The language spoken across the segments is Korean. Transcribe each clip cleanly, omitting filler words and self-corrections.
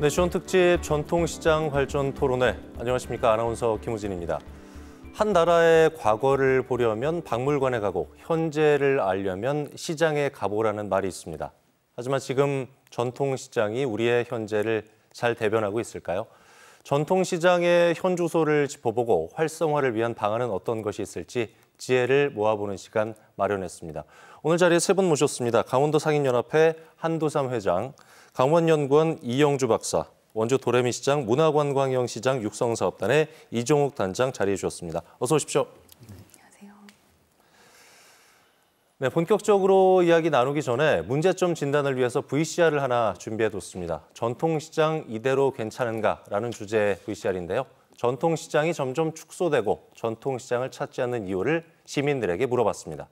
네, 시원 특집 전통시장 활전 토론회. 안녕하십니까. 아나운서 김우진입니다. 한 나라의 과거를 보려면 박물관에 가고 현재를 알려면 시장에 가보라는 말이 있습니다. 하지만 지금 전통시장이 우리의 현재를 잘 대변하고 있을까요? 전통시장의 현주소를 짚어보고 활성화를 위한 방안은 어떤 것이 있을지 지혜를 모아보는 시간 마련했습니다. 오늘 자리에 세 분 모셨습니다. 강원도 상인연합회 한도삼 회장, 강원연구원 이영주 박사, 원주 도래미시장 문화관광형시장 육성사업단의 이종욱 단장 자리해 주셨습니다. 어서 오십시오. 안녕하세요. 네, 본격적으로 이야기 나누기 전에 문제점 진단을 위해서 VCR을 하나 준비해뒀습니다. 전통시장 이대로 괜찮은가라는 주제의 VCR인데요. 전통시장이 점점 축소되고 전통시장을 찾지 않는 이유를 시민들에게 물어봤습니다.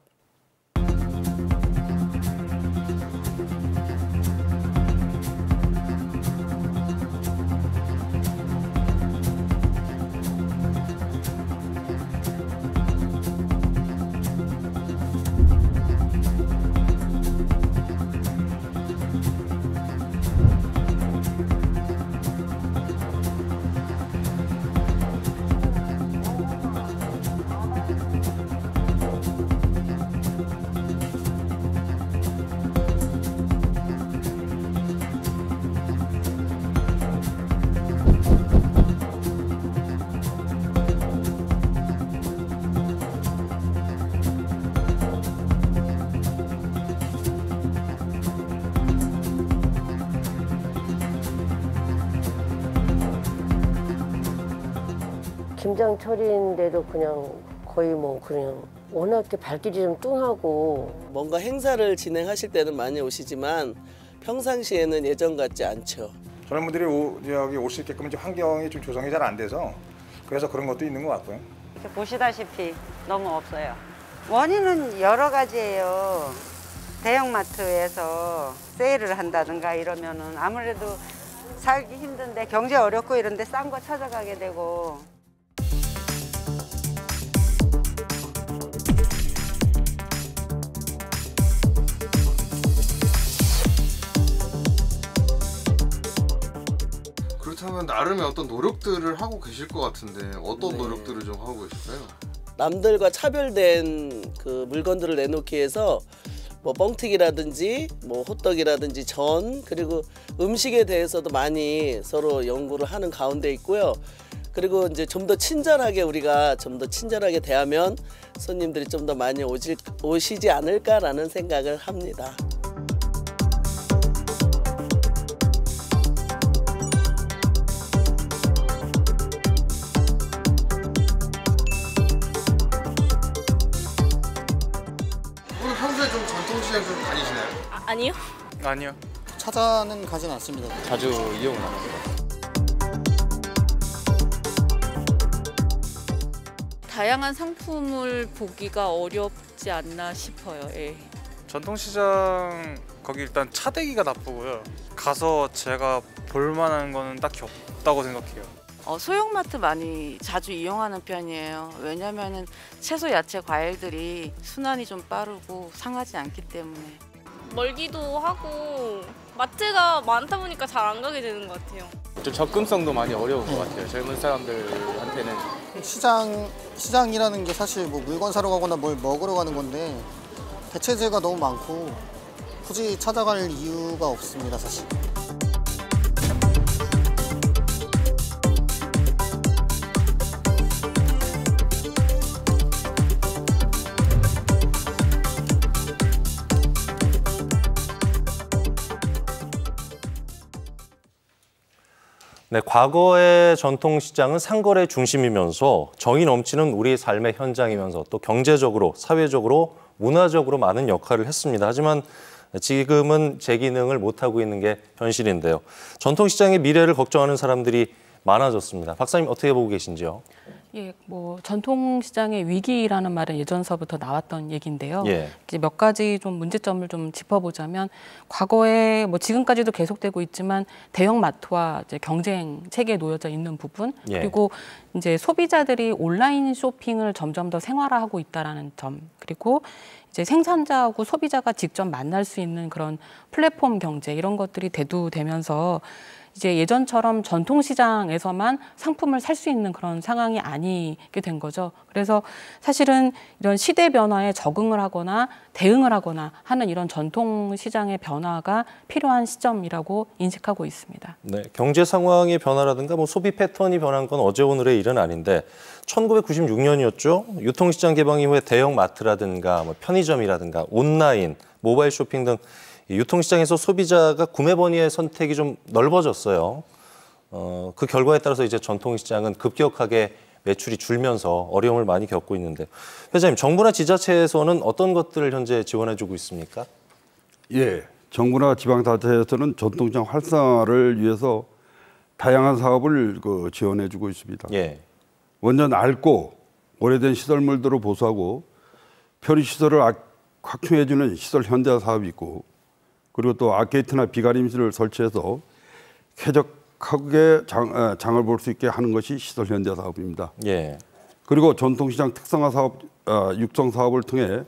김장철인데도 그냥 거의 그냥 워낙 발길이 좀 뚱하고 뭔가 행사를 진행하실 때는 많이 오시지만 평상시에는 예전 같지 않죠. 저런 분들이 여기 올 수 있게끔 이제 환경이 좀 조성이 잘 안 돼서 그래서 그런 것도 있는 것 같고요. 보시다시피 너무 없어요. 원인은 여러 가지예요. 대형마트에서 세일을 한다든가 이러면은 아무래도 살기 힘든데 경제 어렵고 이런데 싼 거 찾아가게 되고. 그렇다면 나름의 어떤 노력들을 하고 계실 것 같은데 어떤 노력들을 좀 하고 계실까요? 남들과 차별된 그 물건들을 내놓기 위해서 뻥튀기라든지 호떡이라든지 전 그리고 음식에 대해서도 많이 서로 연구를 하는 가운데 있고요. 그리고 이제 좀 더 친절하게 우리가 좀 더 친절하게 대하면 손님들이 좀 더 많이 오시지 않을까라는 생각을 합니다. 평소에 좀 전통시장 좀 다니시나요? 아니요. 아니요. 찾아는 가진 않습니다. 자주 이용은 안 합니다. 다양한 상품을 보기가 어렵지 않나 싶어요. 예. 전통시장 거기 일단 차대기가 나쁘고요. 가서 제가 볼 만한 거는 딱히 없다고 생각해요. 소형마트 많이 자주 이용하는 편이에요. 왜냐면은 채소, 야채, 과일들이 순환이 좀 빠르고 상하지 않기 때문에. 멀기도 하고 마트가 많다 보니까 잘 안 가게 되는 것 같아요. 좀 접근성도 많이 어려운 것 같아요. 젊은 사람들한테는. 시장이라는 게 사실 물건 사러 가거나 뭘 먹으러 가는 건데 대체재가 너무 많고 굳이 찾아갈 이유가 없습니다, 사실. 네, 과거의 전통시장은 상거래 중심이면서 정이 넘치는 우리 삶의 현장이면서 또 경제적으로, 사회적으로, 문화적으로 많은 역할을 했습니다. 하지만 지금은 제 기능을 못하고 있는 게 현실인데요. 전통시장의 미래를 걱정하는 사람들이 많아졌습니다. 박사님 어떻게 보고 계신지요? 예, 전통시장의 위기라는 말은 예전서부터 나왔던 얘기인데요. 예. 이제 몇 가지 좀 문제점을 좀 짚어보자면 과거에 지금까지도 계속되고 있지만 대형마트와 이제 경쟁 체계에 놓여져 있는 부분, 예. 그리고 이제 소비자들이 온라인 쇼핑을 점점 더 생활화하고 있다라는 점, 그리고 이제 생산자하고 소비자가 직접 만날 수 있는 그런 플랫폼 경제 이런 것들이 대두되면서 이제 예전처럼 전통시장에서만 상품을 살 수 있는 그런 상황이 아니게 된 거죠. 그래서 사실은 이런 시대 변화에 적응을 하거나 대응을 하거나 하는 이런 전통시장의 변화가 필요한 시점이라고 인식하고 있습니다. 네, 경제 상황의 변화라든가 뭐 소비 패턴이 변한 건 어제 오늘의 일은 아닌데 1996년이었죠. 유통시장 개방 이후에 대형 마트라든가 뭐 편의점이라든가 온라인, 모바일 쇼핑 등 유통시장에서 소비자가 구매 번호의 선택이 좀 넓어졌어요. 그 결과에 따라서 이제 전통시장은 급격하게 매출이 줄면서 어려움을 많이 겪고 있는데, 회장님, 정부나 지자체에서는 어떤 것들을 현재 지원해주고 있습니까? 예, 정부나 지방자치에서는 전통시장 활성화를 위해서 다양한 사업을 지원해주고 있습니다. 예. 먼저 낡고 오래된 시설물들을 보수하고 편의시설을 확충해주는 시설 현대화 사업이 있고, 그리고 또 아케이트나 비가림실을 설치해서 쾌적하게 장을 볼 수 있게 하는 것이 시설 현대화 사업입니다. 예. 그리고 전통시장 특성화 사업, 육성 사업을 통해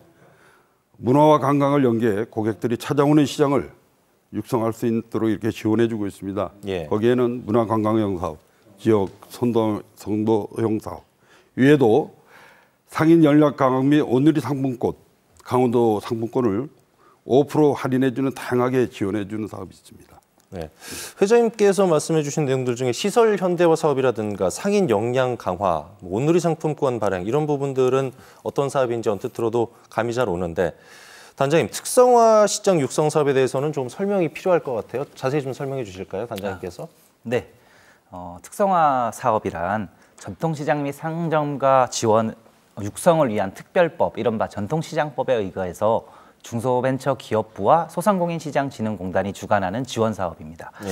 문화와 관광을 연계해 고객들이 찾아오는 시장을 육성할 수 있도록 이렇게 지원해주고 있습니다. 예. 거기에는 문화관광형 사업, 지역 선도형 사업, 위에도 상인 연락 강화 및 오늘이 상품권, 강원도 상품권을 5% 할인해주는 다양하게 지원해주는 사업이 있습니다. 네. 회장님께서 말씀해 주신 내용들 중에 시설 현대화 사업이라든가 상인 역량 강화, 온누리 상품권 발행 이런 부분들은 어떤 사업인지 언뜻 들어도 감이 잘 오는데, 단장님, 특성화 시장 육성 사업에 대해서는 좀 설명이 필요할 것 같아요. 자세히 좀 설명해 주실까요, 단장님께서? 네. 특성화 사업이란 전통시장 및 상점가 지원 육성을 위한 특별법, 이른바 전통시장법에 의거해서 중소벤처기업부와 소상공인시장진흥공단이 주관하는 지원 사업입니다. 예.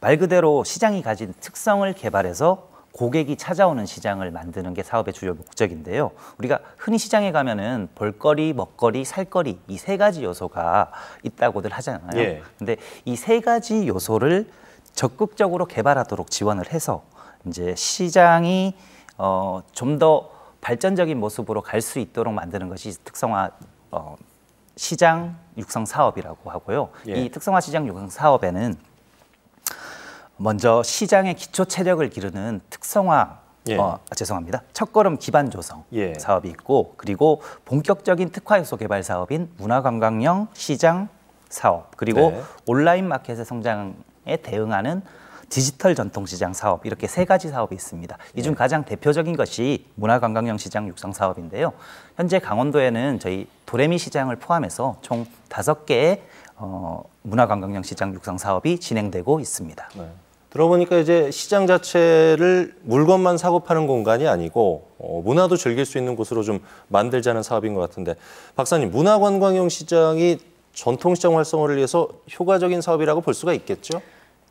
말 그대로 시장이 가진 특성을 개발해서 고객이 찾아오는 시장을 만드는 게 사업의 주요 목적인데요. 우리가 흔히 시장에 가면은 볼거리, 먹거리, 살거리 이 세 가지 요소가 있다고들 하잖아요. 예. 근데 이 세 가지 요소를 적극적으로 개발하도록 지원을 해서 이제 시장이 좀 더 발전적인 모습으로 갈 수 있도록 만드는 것이 특성화 시장 육성 사업이라고 하고요. 예. 이 특성화 시장 육성 사업에는 먼저 시장의 기초 체력을 기르는 특성화 첫걸음 기반 조성 예. 사업이 있고, 그리고 본격적인 특화 요소 개발 사업인 문화관광형 시장 사업, 그리고 네. 온라인 마켓의 성장에 대응하는 디지털 전통시장 사업, 이렇게 세 가지 사업이 있습니다. 이 중 가장 대표적인 것이 문화관광형 시장 육성 사업인데요. 현재 강원도에는 저희 도레미 시장을 포함해서 총 5개의 문화관광형 시장 육성 사업이 진행되고 있습니다. 네. 들어보니까 이제 시장 자체를 물건만 사고 파는 공간이 아니고 문화도 즐길 수 있는 곳으로 좀 만들자는 사업인 것 같은데, 박사님, 문화관광형 시장이 전통시장 활성화를 위해서 효과적인 사업이라고 볼 수가 있겠죠?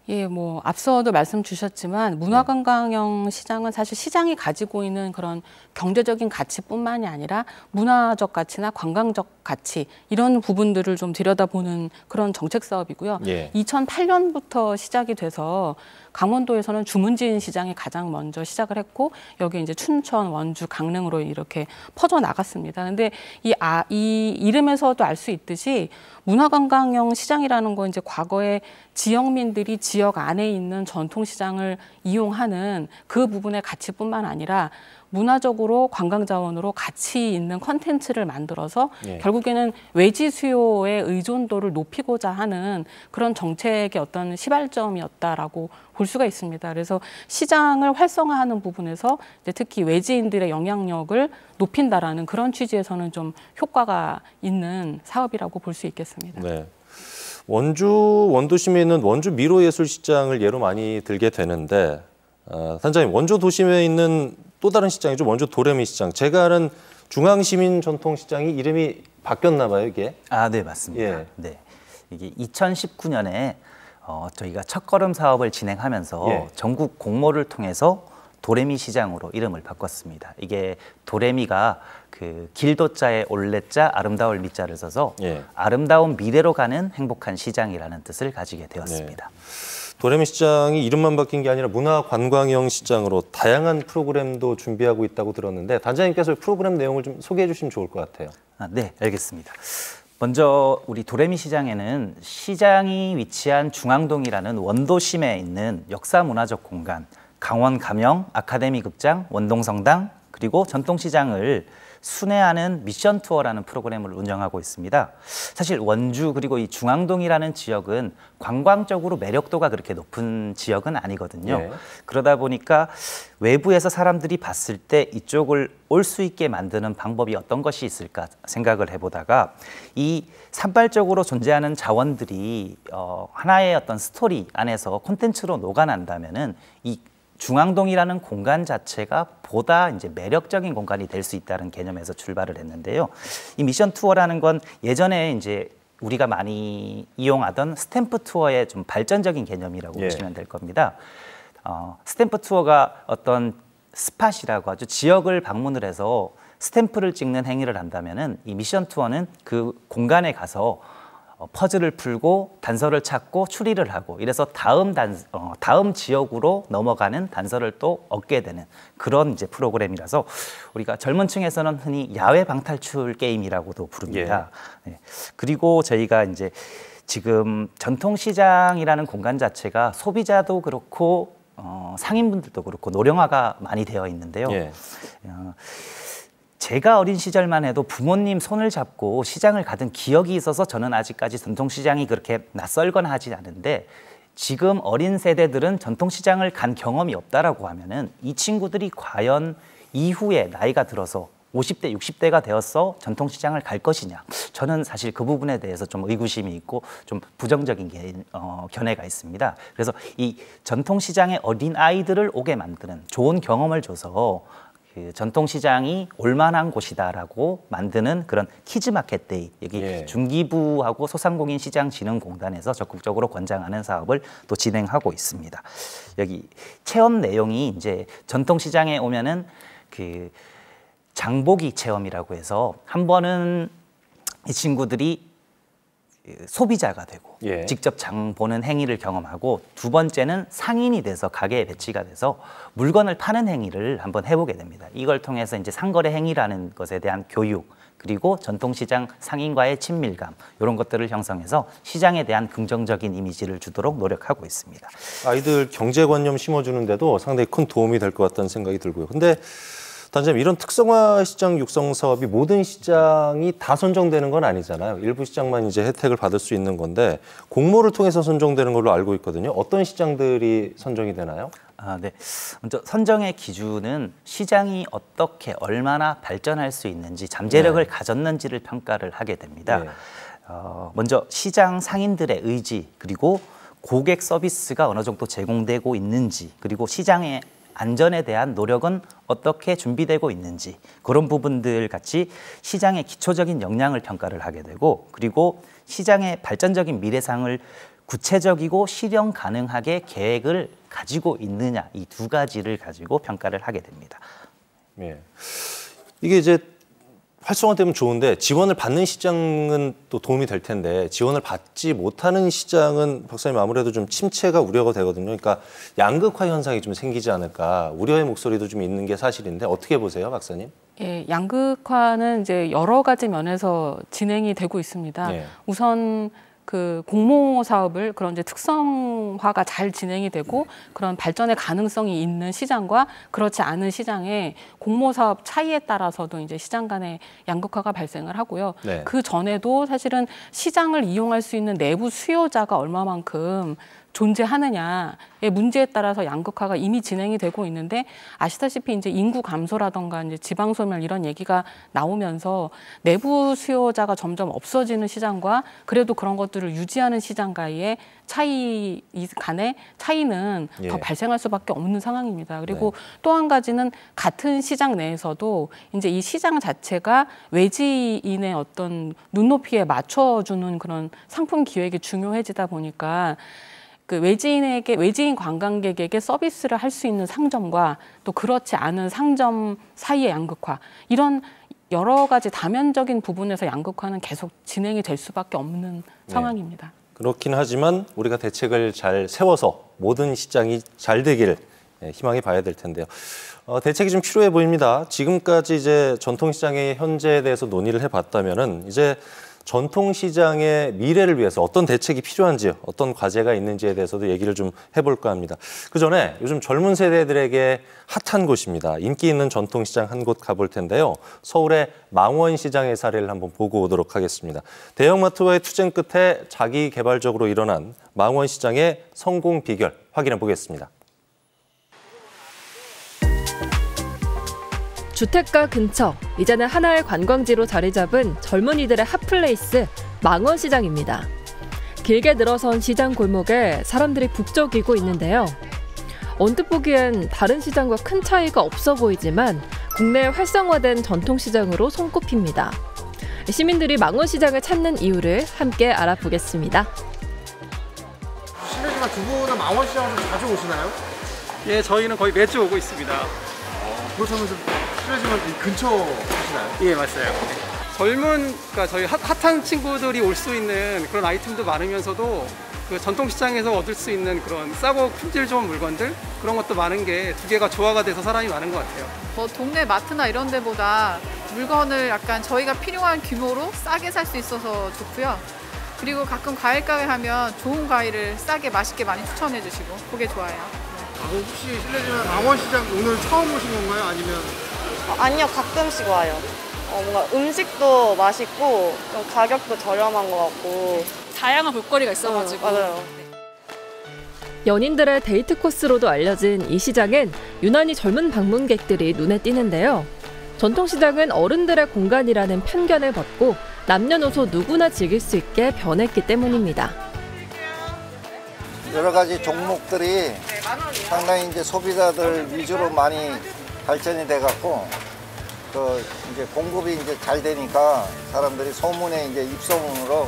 예, 뭐 앞서도 말씀 주셨지만 문화관광형 시장은 사실 시장이 가지고 있는 그런 경제적인 가치뿐만이 아니라 문화적 가치나 관광적 가치 이런 부분들을 좀 들여다보는 그런 정책 사업이고요. 예. 2008년부터 시작이 돼서 강원도에서는 주문진 시장이 가장 먼저 시작을 했고, 여기 이제 춘천, 원주, 강릉으로 이렇게 퍼져 나갔습니다. 근데 이 이름에서도 알 수 있듯이 문화관광형 시장이라는 건 이제 과거에 지역민들이 지역 안에 있는 전통시장을 이용하는 그 부분의 가치뿐만 아니라 문화적으로 관광자원으로 가치 있는 콘텐츠를 만들어서 예. 결국에는 외지 수요의 의존도를 높이고자 하는 그런 정책의 어떤 시발점이었다라고 볼 수가 있습니다. 그래서 시장을 활성화하는 부분에서 이제 특히 외지인들의 영향력을 높인다라는 그런 취지에서는 좀 효과가 있는 사업이라고 볼 수 있겠습니다. 네. 원도심에 있는 원주 미로예술시장을 예로 많이 들게 되는데, 단장님, 원주 도심에 있는 또 다른 시장이죠. 원주 도레미 시장. 제가 아는 중앙시민 전통시장이 이름이 바뀌었나 봐요, 이게. 네, 맞습니다. 예. 네. 이게 2019년에 저희가 첫걸음 사업을 진행하면서 예. 전국 공모를 통해서 도레미 시장으로 이름을 바꿨습니다. 이게 도레미가 그 길도자에 올레자 아름다울 미자를 써서 예. 아름다운 미래로 가는 행복한 시장이라는 뜻을 가지게 되었습니다. 네. 도레미 시장이 이름만 바뀐 게 아니라 문화관광형 시장으로 다양한 프로그램도 준비하고 있다고 들었는데, 단장님께서 프로그램 내용을 좀 소개해 주시면 좋을 것 같아요. 네, 알겠습니다. 먼저 우리 도레미 시장에는 시장이 위치한 중앙동이라는 원도심에 있는 역사문화적 공간, 강원 가명, 아카데미 극장, 원동성당, 그리고 전통시장을 순회하는 미션 투어라는 프로그램을 운영하고 있습니다. 사실 원주 그리고 이 중앙동이라는 지역은 관광적으로 매력도가 그렇게 높은 지역은 아니거든요. 네. 그러다 보니까 외부에서 사람들이 봤을 때 이쪽을 올 수 있게 만드는 방법이 어떤 것이 있을까 생각을 해보다가 이 산발적으로 존재하는 자원들이 하나의 어떤 스토리 안에서 콘텐츠로 녹아난다면은 이 중앙동이라는 공간 자체가 보다 이제 매력적인 공간이 될 수 있다는 개념에서 출발을 했는데요. 이 미션 투어라는 건 예전에 이제 우리가 많이 이용하던 스탬프 투어의 좀 발전적인 개념이라고 보시면 될 겁니다. 스탬프 투어가 어떤 스팟이라고 하죠. 지역을 방문을 해서 스탬프를 찍는 행위를 한다면은 이 미션 투어는 그 공간에 가서 퍼즐을 풀고 단서를 찾고 추리를 하고 이래서 다음 지역으로 넘어가는 단서를 또 얻게 되는 그런 이제 프로그램이라서 우리가 젊은 층에서는 흔히 야외 방탈출 게임이라고도 부릅니다. 네. 그리고 저희가 이제 지금 전통시장이라는 공간 자체가 소비자도 그렇고 상인분들도 그렇고 노령화가 많이 되어 있는데요. 제가 어린 시절만 해도 부모님 손을 잡고 시장을 가던 기억이 있어서 저는 아직까지 전통시장이 그렇게 낯설거나 하지 않은데 지금 어린 세대들은 전통시장을 간 경험이 없다라고 하면은 이 친구들이 과연 이후에 나이가 들어서 50대, 60대가 되어서 전통시장을 갈 것이냐. 저는 사실 그 부분에 대해서 좀 의구심이 있고 좀 부정적인 견해가 있습니다. 그래서 이 전통시장의 어린 아이들을 오게 만드는 좋은 경험을 줘서 그 전통시장이 올만한 곳이다라고 만드는 그런 키즈마켓데이, 여기 중기부하고 소상공인시장진흥공단에서 적극적으로 권장하는 사업을 또 진행하고 있습니다. 여기 체험 내용이 이제 전통시장에 오면은 그 장보기 체험이라고 해서 한 번은 이 친구들이 소비자가 되고 직접 장 보는 행위를 경험하고 두 번째는 상인이 돼서 가게에 배치가 돼서 물건을 파는 행위를 한번 해보게 됩니다. 이걸 통해서 이제 상거래 행위라는 것에 대한 교육 그리고 전통시장 상인과의 친밀감 이런 것들을 형성해서 시장에 대한 긍정적인 이미지를 주도록 노력하고 있습니다. 아이들 경제관념 심어주는데도 상당히 큰 도움이 될 것 같다는 생각이 들고요. 근데 단장님, 이런 특성화 시장 육성 사업이 모든 시장이 다 선정되는 건 아니잖아요. 일부 시장만 이제 혜택을 받을 수 있는 건데 공모를 통해서 선정되는 걸로 알고 있거든요. 어떤 시장들이 선정이 되나요? 네. 먼저 선정의 기준은 시장이 어떻게 얼마나 발전할 수 있는지 잠재력을 가졌는지를 평가를 하게 됩니다. 먼저 시장 상인들의 의지 그리고 고객 서비스가 어느 정도 제공되고 있는지 그리고 시장의 안전에 대한 노력은 어떻게 준비되고 있는지 그런 부분들 같이 시장의 기초적인 역량을 평가를 하게 되고 그리고 시장의 발전적인 미래상을 구체적이고 실현 가능하게 계획을 가지고 있느냐 이 두 가지를 가지고 평가를 하게 됩니다. 이게 이제 활성화되면 좋은데 지원을 받는 시장은 또 도움이 될 텐데 지원을 받지 못하는 시장은 박사님 아무래도 좀 침체가 우려가 되거든요. 그러니까 양극화 현상이 좀 생기지 않을까 우려의 목소리도 좀 있는 게 사실인데 어떻게 보세요, 박사님? 양극화는 이제 여러 가지 면에서 진행이 되고 있습니다. 우선 그 공모 사업을 그런 이제 특성화가 잘 진행이 되고 그런 발전의 가능성이 있는 시장과 그렇지 않은 시장의 공모 사업 차이에 따라서도 이제 시장 간의 양극화가 발생을 하고요. 그 전에도 사실은 시장을 이용할 수 있는 내부 수요자가 얼마만큼 존재하느냐의 문제에 따라서 양극화가 이미 진행이 되고 있는데 아시다시피 이제 인구 감소라던가 이제 지방 소멸 이런 얘기가 나오면서 내부 수요자가 점점 없어지는 시장과 그래도 그런 것들을 유지하는 시장과의 차이 간의 차이는 더 발생할 수밖에 없는 상황입니다. 그리고 또 한 가지는 같은 시장 내에서도 이제 이 시장 자체가 외지인의 어떤 눈높이에 맞춰주는 그런 상품 기획이 중요해지다 보니까 그 외지인 관광객에게 서비스를 할 수 있는 상점과 또 그렇지 않은 상점 사이의 양극화 이런 여러 가지 다면적인 부분에서 양극화는 계속 진행이 될 수밖에 없는 상황입니다. 그렇긴 하지만 우리가 대책을 잘 세워서 모든 시장이 잘 되길 희망해 봐야 될 텐데요. 대책이 좀 필요해 보입니다. 지금까지 이제 전통시장의 현재에 대해서 논의를 해봤다면은 이제 전통시장의 미래를 위해서 어떤 대책이 필요한지, 어떤 과제가 있는지에 대해서도 얘기를 좀 해볼까 합니다. 그 전에 요즘 젊은 세대들에게 핫한 곳입니다. 인기 있는 전통시장 한 곳 가볼 텐데요. 서울의 망원시장의 사례를 한번 보고 오도록 하겠습니다. 대형마트와의 투쟁 끝에 자기 개발적으로 일어난 망원시장의 성공 비결 확인해 보겠습니다. 주택가 근처, 이제는 하나의 관광지로 자리 잡은 젊은이들의 핫플레이스, 망원시장입니다. 길게 늘어선 시장 골목에 사람들이 북적이고 있는데요. 언뜻 보기엔 다른 시장과 큰 차이가 없어 보이지만 국내에 활성화된 전통시장으로 손꼽힙니다. 시민들이 망원시장을 찾는 이유를 함께 알아보겠습니다. 실례지만 두 분은 망원시장으로 자주 오시나요? 예, 저희는 거의 매주 오고 있습니다. 그렇다면 실례지만 이 근처 오시나요? 예, 맞아요. 그러니까 저희 핫한 친구들이 올 수 있는 그런 아이템도 많으면서도 그 전통시장에서 얻을 수 있는 그런 싸고 품질 좋은 물건들 그런 것도 많은 게 두 개가 조화가 돼서 사람이 많은 것 같아요. 뭐 동네 마트나 이런 데보다 물건을 약간 저희가 필요한 규모로 싸게 살 수 있어서 좋고요. 그리고 가끔 과일 가게 하면 좋은 과일을 싸게 맛있게 많이 추천해 주시고 그게 좋아요. 혹시 실례지만 망원시장 오늘 처음 오신 건가요? 아니면? 아니요, 가끔씩 와요. 뭔가 음식도 맛있고 가격도 저렴한 것 같고 다양한 볼거리가 있어가지고. 맞아요. 연인들의 데이트 코스로도 알려진 이 시장엔 유난히 젊은 방문객들이 눈에 띄는데요. 전통시장은 어른들의 공간이라는 편견을 벗고 남녀노소 누구나 즐길 수 있게 변했기 때문입니다. 여러 가지 종목들이 상당히 이제 소비자들 위주로 많이 발전이 돼 갖고 이제 공급이 이제 잘 되니까 사람들이 소문에 이제 입소문으로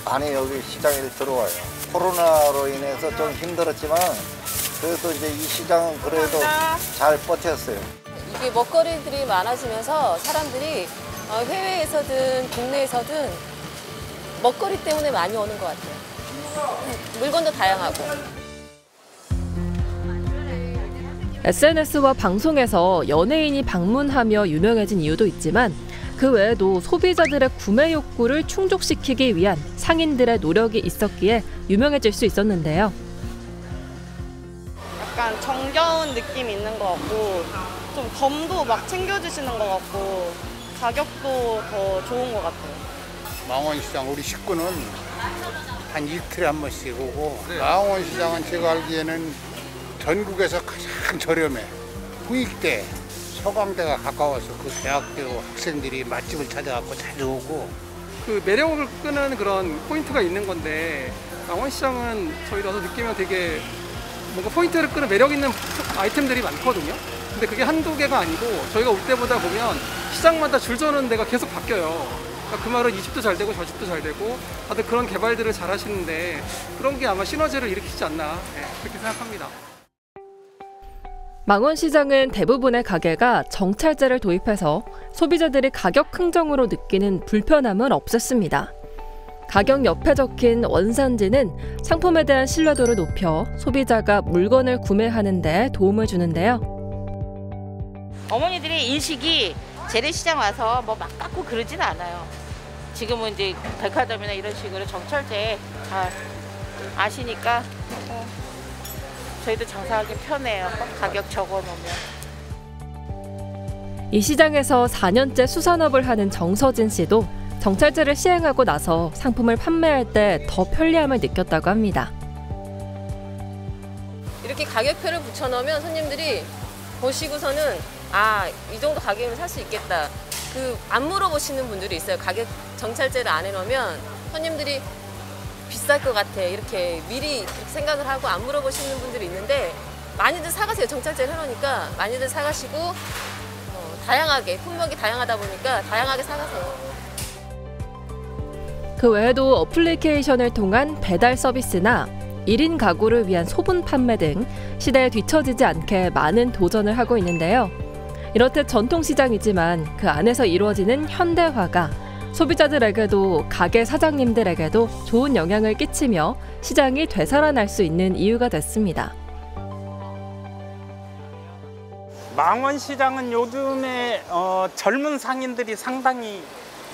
많이 여기 시장에 들어와요. 코로나로 인해서 좀 힘들었지만 그래도 이제 이 시장은 그래도 잘 버텼어요. 이게 먹거리들이 많아지면서 사람들이 해외에서든 국내에서든 먹거리 때문에 많이 오는 것 같아요. 물건도 다양하고. SNS와 방송에서 연예인이 방문하며 유명해진 이유도 있지만 그 외에도 소비자들의 구매 욕구를 충족시키기 위한 상인들의 노력이 있었기에 유명해질 수 있었는데요. 약간 정겨운 느낌이 있는 것 같고 좀 덤도 막 챙겨주시는 것 같고 가격도 더 좋은 것 같아요. 망원시장 우리 식구는 한 이틀에 한 번씩 오고 망원시장은 제가 알기에는 전국에서 가장 저렴해. 후익대, 서강대가 가까워서 그 대학교 학생들이 맛집을 찾아갖고 자주 오고. 그 매력을 끄는 그런 포인트가 있는 건데 망원시장은 저희도 와서 느끼면 되게 뭔가 포인트를 끄는 매력 있는 아이템들이 많거든요. 근데 그게 한두 개가 아니고 저희가 올 때보다 보면 시장마다 줄 서는 데가 계속 바뀌어요. 그러니까 그 말은 이 집도 잘 되고 저 집도 잘 되고 다들 그런 개발들을 잘 하시는데 그런 게 아마 시너지를 일으키지 않나 그렇게 생각합니다. 망원시장은 대부분의 가게가 정찰제를 도입해서 소비자들이 가격 흥정으로 느끼는 불편함을 없앴습니다. 가격 옆에 적힌 원산지는 상품에 대한 신뢰도를 높여 소비자가 물건을 구매하는 데 도움을 주는데요. 어머니들의 인식이 재래시장 와서 뭐 막 깎고 그러진 않아요. 지금은 이제 백화점이나 이런 식으로 정찰제 다 아시니까 저희도 장사하기 편해요. 가격 적어놓으면. 이 시장에서 4년째 수산업을 하는 정서진 씨도 정찰제를 시행하고 나서 상품을 판매할 때 더 편리함을 느꼈다고 합니다. 이렇게 가격표를 붙여놓으면 손님들이 보시고서는 이 정도 가격이면 살 수 있겠다. 안 물어보시는 분들이 있어요. 가격 정찰제를 안 해놓으면 손님들이 비쌀 것 같아. 이렇게 미리 생각을 하고 안 물어보시는 분들이 있는데 많이들 사가세요. 정찰제를 해놓으니까 많이들 사가시고 다양하게, 품목이 다양하다 보니까 다양하게 사가세요. 그 외에도 어플리케이션을 통한 배달 서비스나 1인 가구를 위한 소분 판매 등 시대에 뒤처지지 않게 많은 도전을 하고 있는데요. 이렇듯 전통시장이지만 그 안에서 이루어지는 현대화가 소비자들에게도 가게 사장님들에게도 좋은 영향을 끼치며 시장이 되살아날 수 있는 이유가 됐습니다. 망원시장은 요즘에 젊은 상인들이 상당히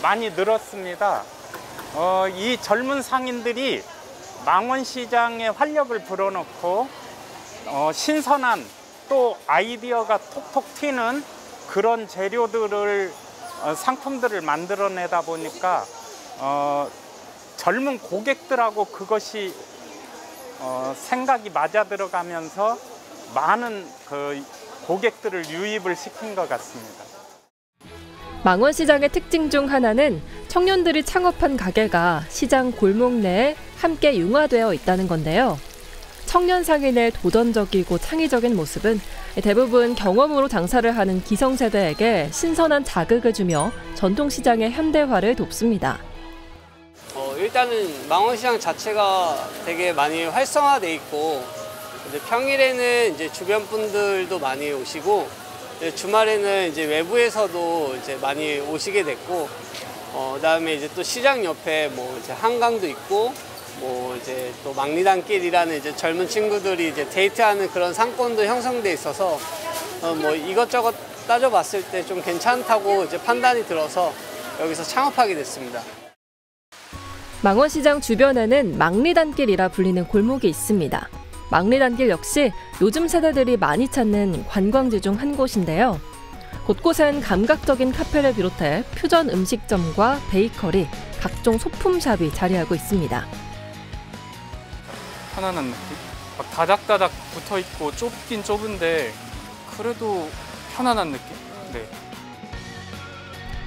많이 늘었습니다. 이 젊은 상인들이 망원시장에 활력을 불어넣고 신선한 또 아이디어가 톡톡 튀는 그런 재료들을 상품들을 만들어내다 보니까 젊은 고객들하고 그것이 생각이 맞아 들어가면서 많은 그 고객들을 유입을 시킨 것 같습니다. 망원시장의 특징 중 하나는 청년들이 창업한 가게가 시장 골목 내에 함께 융화되어 있다는 건데요. 청년 상인의 도전적이고 창의적인 모습은 대부분 경험으로 장사를 하는 기성세대에게 신선한 자극을 주며 전통시장의 현대화를 돕습니다. 일단은 망원시장 자체가 되게 많이 활성화돼 있고, 이제 평일에는 이제 주변 분들도 많이 오시고, 주말에는 이제 외부에서도 이제 많이 오시게 됐고, 그다음에 이제 또 시장 옆에 뭐 이제 한강도 있고, 뭐 이제 또 망리단길이라는 이제 젊은 친구들이 이제 데이트하는 그런 상권도 형성돼 있어서 뭐 이것저것 따져봤을 때 좀 괜찮다고 이제 판단이 들어서 여기서 창업하게 됐습니다. 망원시장 주변에는 망리단길이라 불리는 골목이 있습니다. 망리단길 역시 요즘 세대들이 많이 찾는 관광지 중 한 곳인데요. 곳곳엔 감각적인 카페를 비롯해 퓨전 음식점과 베이커리, 각종 소품샵이 자리하고 있습니다. 편안한 느낌? 막 다닥다닥 붙어있고 좁긴 좁은데 그래도 편안한 느낌? 네.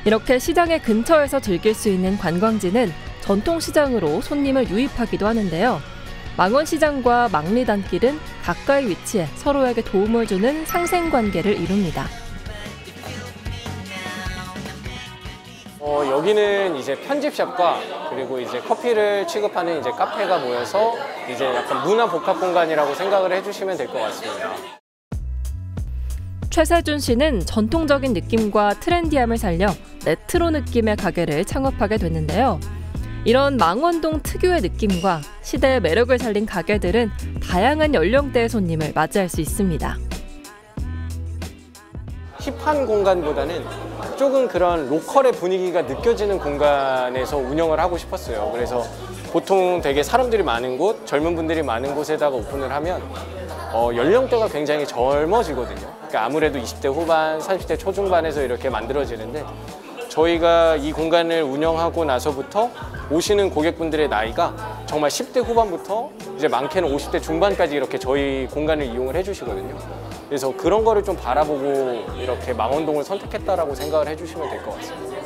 이렇게 시장의 근처에서 즐길 수 있는 관광지는 전통시장으로 손님을 유입하기도 하는데요. 망원시장과 망리단길은 가까이 위치해 서로에게 도움을 주는 상생관계를 이룹니다. 여기는 이제 편집샵과 그리고 이제 커피를 취급하는 이제 카페가 모여서 이제 약간 문화 복합 공간이라고 생각을 해주시면 될 것 같습니다. 최세준 씨는 전통적인 느낌과 트렌디함을 살려 레트로 느낌의 가게를 창업하게 됐는데요. 이런 망원동 특유의 느낌과 시대의 매력을 살린 가게들은 다양한 연령대의 손님을 맞이할 수 있습니다. 힙한 공간보다는 조금 그런 로컬의 분위기가 느껴지는 공간에서 운영을 하고 싶었어요. 그래서 보통 되게 사람들이 많은 곳, 젊은 분들이 많은 곳에다가 오픈을 하면 연령대가 굉장히 젊어지거든요. 그러니까 아무래도 20대 후반, 30대 초중반에서 이렇게 만들어지는데, 저희가 이 공간을 운영하고 나서부터 오시는 고객분들의 나이가 정말 10대 후반부터 이제 많게는 50대 중반까지 이렇게 저희 공간을 이용을 해주시거든요. 그래서 그런 거를 좀 바라보고 이렇게 망원동을 선택했다라고 생각을 해주시면 될 것 같습니다.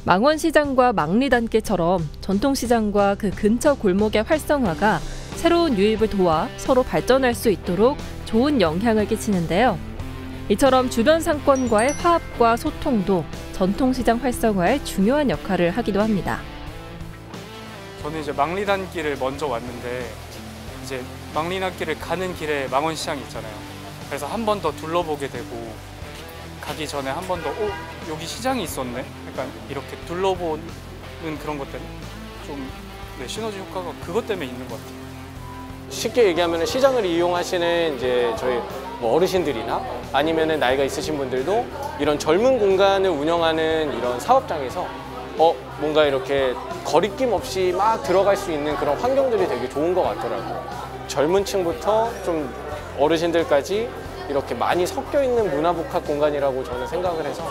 망원시장과 망리단길처럼 전통시장과 그 근처 골목의 활성화가 새로운 유입을 도와 서로 발전할 수 있도록 좋은 영향을 끼치는데요. 이처럼 주변 상권과의 화합과 소통도 전통시장 활성화에 중요한 역할을 하기도 합니다. 저는 이제 망리단길을 먼저 왔는데, 이제 망리단길을 가는 길에 망원시장이 있잖아요. 그래서 한 번 더 둘러보게 되고, 가기 전에 한 번 더 여기 시장이 있었네? 약간 이렇게 둘러보는 그런 것 때문에 좀 시너지 효과가 그것 때문에 있는 것 같아요. 쉽게 얘기하면 시장을 이용하시는 이제 저희 뭐 어르신들이나 아니면은 나이가 있으신 분들도 이런 젊은 공간을 운영하는 이런 사업장에서 뭔가 이렇게 거리낌 없이 막 들어갈 수 있는 그런 환경들이 되게 좋은 것 같더라고요. 젊은 층부터 좀 어르신들까지 이렇게 많이 섞여 있는 문화복합 공간이라고 저는 생각을 해서,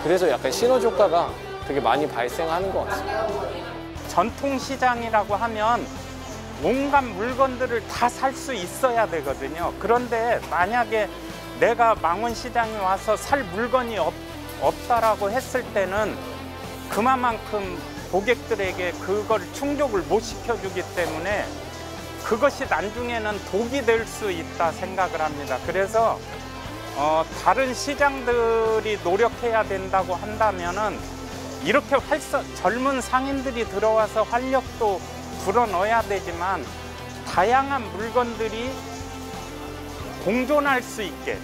그래서 약간 시너지 효과가 되게 많이 발생하는 것 같습니다. 전통시장이라고 하면 온갖 물건들을 다 살 수 있어야 되거든요. 그런데 만약에 내가 망원시장에 와서 살 물건이 없다라고 했을 때는 그만큼 고객들에게 그걸 충족을 못 시켜주기 때문에 그것이 나중에는 독이 될 수 있다 생각을 합니다. 그래서 다른 시장들이 노력해야 된다고 한다면은 이렇게 젊은 상인들이 들어와서 활력도 불어넣어야 되지만 다양한 물건들이 공존할 수 있게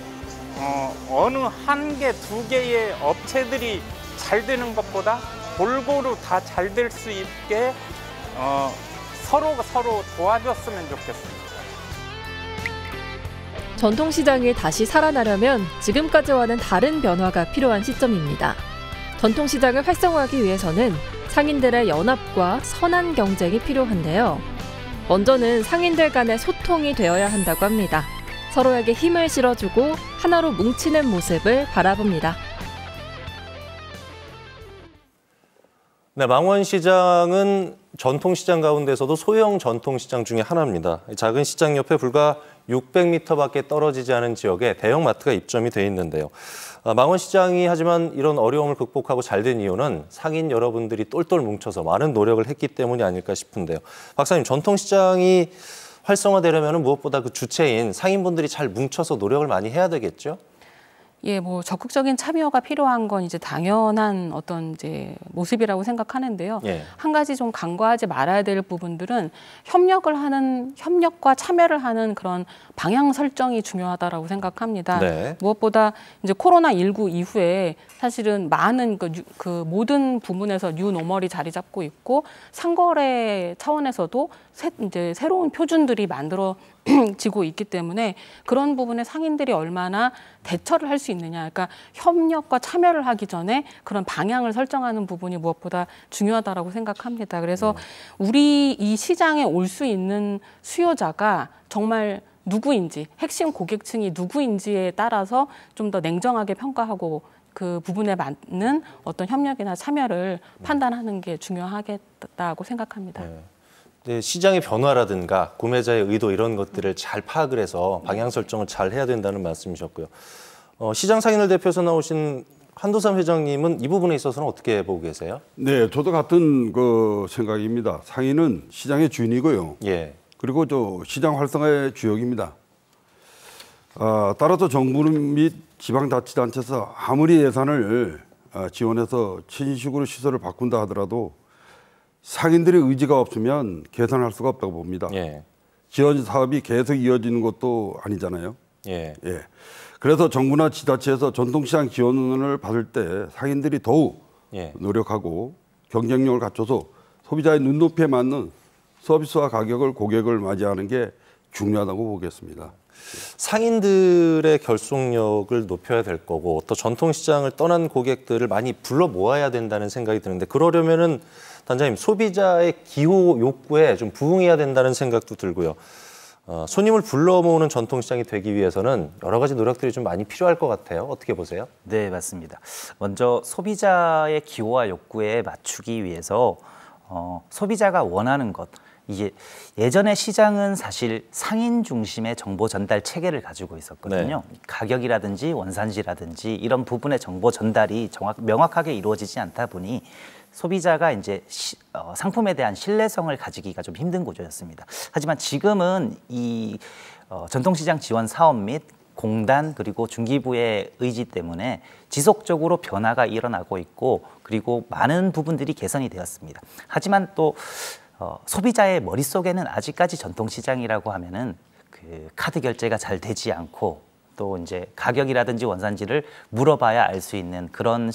어느 한 개, 두 개의 업체들이 잘 되는 것보다 골고루 다 잘 될 수 있게 서로 도와줬으면 좋겠습니다. 전통시장이 다시 살아나려면 지금까지와는 다른 변화가 필요한 시점입니다. 전통시장을 활성화하기 위해서는 상인들의 연합과 선한 경쟁이 필요한데요. 먼저는 상인들 간의 소통이 되어야 한다고 합니다. 서로에게 힘을 실어주고 하나로 뭉치는 모습을 바라봅니다. 네, 망원시장은 전통시장 가운데서도 소형 전통시장 중에 하나입니다. 작은 시장 옆에 불과 600m밖에 떨어지지 않은 지역에 대형 마트가 입점이 돼 있는데요. 망원시장이 하지만 이런 어려움을 극복하고 잘 된 이유는 상인 여러분들이 똘똘 뭉쳐서 많은 노력을 했기 때문이 아닐까 싶은데요. 박사님, 전통시장이 활성화되려면 무엇보다 그 주체인 상인분들이 잘 뭉쳐서 노력을 많이 해야 되겠죠? 예, 뭐 적극적인 참여가 필요한 건 이제 당연한 어떤 이제 모습이라고 생각하는데요. 예. 한 가지 좀 간과하지 말아야 될 부분들은 협력과 참여를 하는 그런 방향 설정이 중요하다라고 생각합니다. 네. 무엇보다 이제 코로나19 이후에 사실은 많은 그 모든 부문에서 뉴노멀이 자리 잡고 있고 상거래 차원에서도 이제 새로운 표준들이 만들어지고 있기 때문에 그런 부분에 상인들이 얼마나 대처를 할 수 있느냐, 그러니까 협력과 참여를 하기 전에 그런 방향을 설정하는 부분이 무엇보다 중요하다라고 생각합니다. 그래서 우리 이 시장에 올 수 있는 수요자가 정말 누구인지, 핵심 고객층이 누구인지에 따라서 좀 더 냉정하게 평가하고 그 부분에 맞는 어떤 협력이나 참여를 판단하는 게 중요하겠다고 생각합니다. 네, 시장의 변화라든가 구매자의 의도 이런 것들을 잘 파악을 해서 방향 설정을 잘 해야 된다는 말씀이셨고요. 시장 상인을 대표해서 나오신 한도삼 회장님은 이 부분에 있어서는 어떻게 보고 계세요? 네, 저도 같은 그 생각입니다. 상인은 시장의 주인이고요. 예. 그리고 시장 활성화의 주역입니다. 따라서 정부 및 지방자치단체에서 아무리 예산을 지원해서 최신식으로 시설을 바꾼다 하더라도 상인들의 의지가 없으면 개선할 수가 없다고 봅니다. 예. 지원 사업이 계속 이어지는 것도 아니잖아요. 예. 예. 그래서 정부나 지자체에서 전통시장 지원을 받을 때 상인들이 더욱 노력하고 경쟁력을 갖춰서 소비자의 눈높이에 맞는 서비스와 가격을 고객을 맞이하는 게 중요하다고 보겠습니다. 상인들의 결속력을 높여야 될 거고 또 전통시장을 떠난 고객들을 많이 불러 모아야 된다는 생각이 드는데 그러려면은 단장님 소비자의 기호 욕구에 좀 부응해야 된다는 생각도 들고요. 손님을 불러 모으는 전통시장이 되기 위해서는 여러 가지 노력들이 좀 많이 필요할 것 같아요. 어떻게 보세요? 네, 맞습니다. 먼저 소비자의 기호와 욕구에 맞추기 위해서 소비자가 원하는 것, 이게 예전에 시장은 사실 상인 중심의 정보 전달 체계를 가지고 있었거든요. 네. 가격이라든지 원산지라든지 이런 부분의 정보 전달이 명확하게 이루어지지 않다 보니 소비자가 이제 상품에 대한 신뢰성을 가지기가 좀 힘든 구조였습니다. 하지만 지금은 이 전통시장 지원 사업 및 공단 그리고 중기부의 의지 때문에 지속적으로 변화가 일어나고 있고 그리고 많은 부분들이 개선이 되었습니다. 하지만 또 소비자의 머릿속에는 아직까지 전통시장이라고 하면은 그 카드 결제가 잘 되지 않고 또 이제 가격이라든지 원산지를 물어봐야 알 수 있는 그런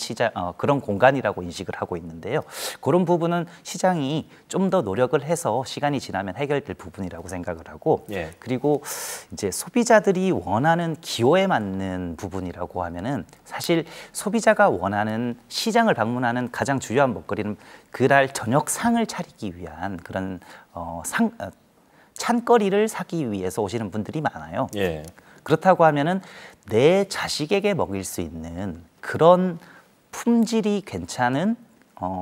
그런 공간이라고 인식을 하고 있는데요. 그런 부분은 시장이 좀 더 노력을 해서 시간이 지나면 해결될 부분이라고 생각을 하고 그리고 이제 소비자들이 원하는 기호에 맞는 부분이라고 하면은 사실 소비자가 원하는 시장을 방문하는 가장 주요한 먹거리는 그날 저녁상을 차리기 위한 그런 찬거리를 사기 위해서 오시는 분들이 많아요. 예. 그렇다고 하면은 내 자식에게 먹일 수 있는 그런 품질이 괜찮은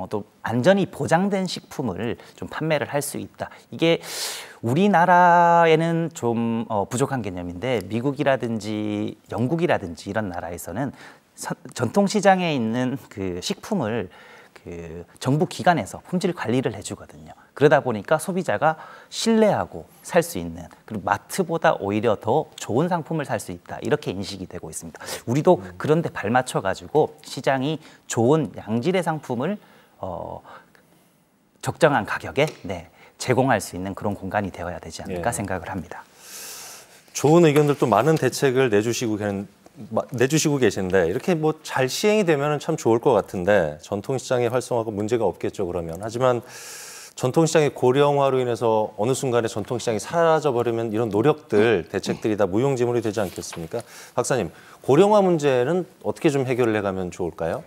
또 안전이 보장된 식품을 좀 판매를 할 수 있다. 이게 우리나라에는 좀 부족한 개념인데 미국이라든지 영국이라든지 이런 나라에서는 전통시장에 있는 그 식품을 그 정부 기관에서 품질 관리를 해주거든요. 그러다 보니까 소비자가 신뢰하고 살 수 있는 그리고 마트보다 오히려 더 좋은 상품을 살 수 있다. 이렇게 인식이 되고 있습니다. 우리도 그런 데 발맞춰 가지고 시장이 좋은 양질의 상품을 적정한 가격에 제공할 수 있는 그런 공간이 되어야 되지 않을까 생각을 합니다. 좋은 의견들도 많은 대책을 내주시고 계신데 이렇게 뭐 잘 시행이 되면 참 좋을 것 같은데 전통시장의 활성화가 문제가 없겠죠, 그러면. 하지만 전통시장의 고령화로 인해서 어느 순간에 전통시장이 사라져버리면 이런 노력들, 대책들이 다 무용지물이 되지 않겠습니까? 박사님, 고령화 문제는 어떻게 좀 해결을 해가면 좋을까요?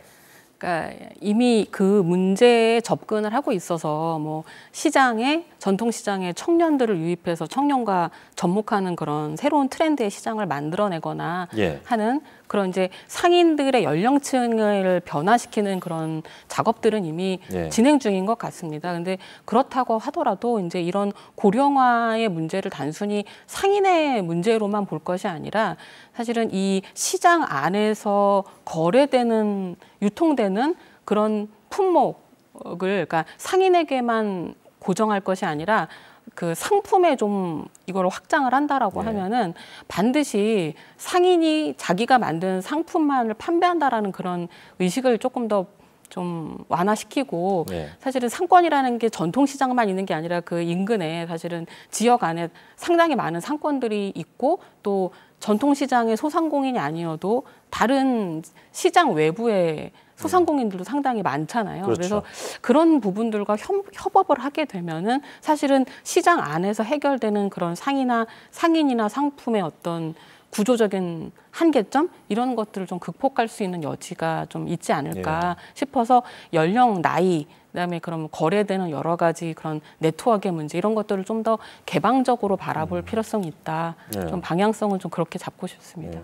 그러니까 이미 그 문제에 접근을 하고 있어서 뭐 시장에 전통시장에 청년들을 유입해서 청년과 접목하는 그런 새로운 트렌드의 시장을 만들어내거나 하는 그런 이제 상인들의 연령층을 변화시키는 그런 작업들은 이미 진행 중인 것 같습니다. 근데 그렇다고 하더라도 이제 이런 고령화의 문제를 단순히 상인의 문제로만 볼 것이 아니라 사실은 이 시장 안에서 거래되는 유통되는 그런 품목을 그러니까 상인에게만 고정할 것이 아니라 그 상품에 좀 이걸 확장을 한다라고 하면은 반드시 상인이 자기가 만든 상품만을 판매한다라는 그런 의식을 조금 더 좀 완화시키고 사실은 상권이라는 게 전통시장만 있는 게 아니라 그 인근에 사실은 지역 안에 상당히 많은 상권들이 있고 또 전통시장의 소상공인이 아니어도 다른 시장 외부에 소상공인들도 상당히 많잖아요. 그래서 그런 부분들과 협업을 하게 되면은 사실은 시장 안에서 해결되는 그런 상인이나 상품의 어떤 구조적인 한계점 이런 것들을 좀 극복할 수 있는 여지가 좀 있지 않을까 싶어서 연령, 나이, 그다음에 그럼 거래되는 여러 가지 그런 네트워크의 문제 이런 것들을 좀 더 개방적으로 바라볼 필요성이 있다. 좀 방향성을 좀 그렇게 잡고 싶습니다.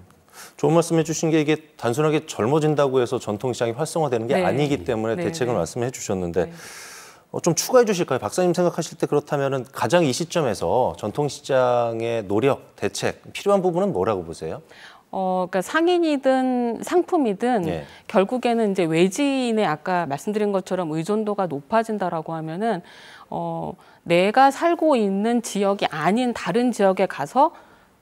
좋은 말씀해 주신 게 이게 단순하게 젊어진다고 해서 전통시장이 활성화되는 게 아니기 때문에 대책을 말씀해 주셨는데 좀 추가해 주실까요? 박사님 생각하실 때 그렇다면 가장 이 시점에서 전통시장의 노력, 대책, 필요한 부분은 뭐라고 보세요? 그러니까 상인이든 상품이든 결국에는 이제 외지인의 아까 말씀드린 것처럼 의존도가 높아진다라고 하면은 내가 살고 있는 지역이 아닌 다른 지역에 가서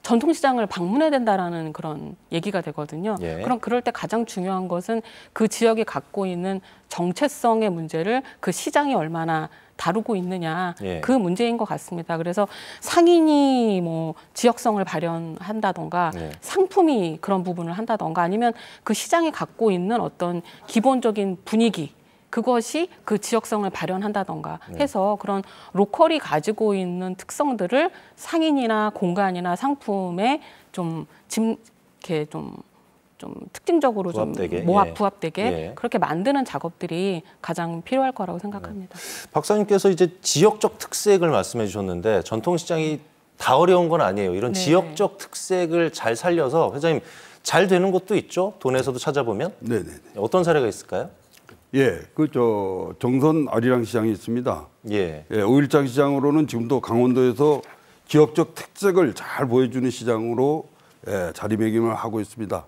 전통시장을 방문해야 된다라는 그런 얘기가 되거든요. 그럼 그럴 때 가장 중요한 것은 그 지역이 갖고 있는 정체성의 문제를 그 시장이 얼마나 다루고 있느냐 그 문제인 것 같습니다. 그래서 상인이 뭐 지역성을 발현한다던가 상품이 그런 부분을 한다던가 아니면 그 시장이 갖고 있는 어떤 기본적인 분위기 그것이 그 지역성을 발현한다던가 해서 그런 로컬이 가지고 있는 특성들을 상인이나 공간이나 상품에 좀 이렇게 좀 특징적으로 부합되게, 부합되게 그렇게 만드는 작업들이 가장 필요할 거라고 생각합니다. 박사님께서 이제 지역적 특색을 말씀해 주셨는데 전통시장이 다 어려운 건 아니에요. 이런 지역적 특색을 잘 살려서 회장님 잘 되는 곳도 있죠. 도내에서도 찾아보면. 어떤 사례가 있을까요? 정선 아리랑 시장이 있습니다. 오일장 시장으로는 지금도 강원도에서 지역적 특색을 잘 보여주는 시장으로 자리매김을 하고 있습니다.